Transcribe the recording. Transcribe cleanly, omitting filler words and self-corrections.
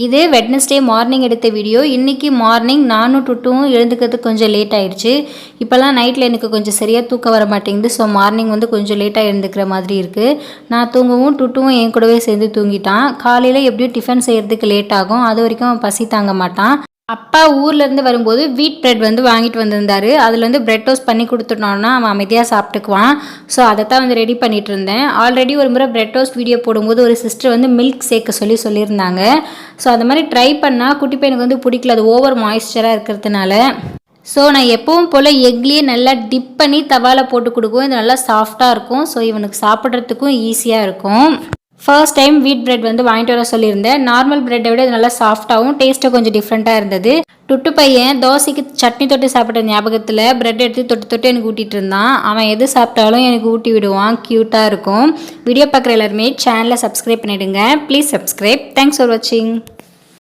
இது Wednesday morning எடுத்த video. இன்றைக்கி மார்னிங் நானும் டுட்டும் எழுந்துக்கிறதுக்கு கொஞ்சம் லேட் ஆயிடுச்சு. இப்போல்லாம் நைட்டில் எனக்கு கொஞ்சம் சரியாக தூக்கம் வர மாட்டேங்குது. ஸோ மார்னிங் கொஞ்சம் லேட்டாக எழுந்துக்கிற மாதிரி இருக்குது. நான் தூங்கவும் டுட்டும் என் கூடவே சேர்ந்து தூங்கிட்டான். காலையில் எப்படியும் டிஃபன் செய்கிறதுக்கு லேட் ஆகும். அது வரைக்கும் பசி தாங்க மாட்டான். அப்பா ஊர்லேருந்து வரும்போது வீட் பிரெட் வாங்கிட்டு வந்திருந்தாரு. அதில் பிரெட் டோஸ்ட் பண்ணி கொடுத்துட்டோன்னா அவன் அமைதியாக சாப்பிட்டுக்குவான். ஸோ அதை தான் ரெடி பண்ணிகிட்டு இருந்தேன். ஆல்ரெடி ஒரு முறை பிரெட் டோஸ்ட் வீடியோ போடும்போது ஒரு சிஸ்டர் மில்க் சேர்க்க சொல்லியிருந்தாங்க. ஸோ அந்த மாதிரி ட்ரை பண்ணால் குட்டி பையனுக்கு பிடிக்கல, அது ஓவர் மாய்ஸ்சராக இருக்கிறதுனால. ஸோ நான் எப்பவும் போல் எக்லேயே நல்லா டிப் பண்ணி தவாவில் போட்டு கொடுக்குவோம். இது நல்லா சாஃப்டாக இருக்கும். ஸோ இவனுக்கு சாப்பிட்றதுக்கும் ஈஸியாக இருக்கும். ஃபர்ஸ்ட் டைம் வீட் பிரெட் வாங்கிட்டு வர சொல்லியிருந்தேன். நார்மல் பிரெட்டை விட இது நல்லா சாஃப்டாகவும் டேஸ்ட்டும் கொஞ்சம் டிஃப்ரெண்ட்டாக இருந்தது. டுட்டு பையன் தோசைக்கு சட்னி தொட்டு சாப்பிட்ற ஞாபகத்தில் பிரெட் எடுத்து தொட்டு எனக்கு ஊட்டிகிட்டு இருந்தான். அவன் எது சாப்பிட்டாலும் எனக்கு ஊட்டி விடுவான். க்யூட்டாக இருக்கும். வீடியோ பார்க்குற எல்லாருமே சேனலை சப்ஸ்கிரைப் பண்ணிவிடுங்க. Please subscribe. தேங்க்ஸ் ஃபார் வாட்சிங்.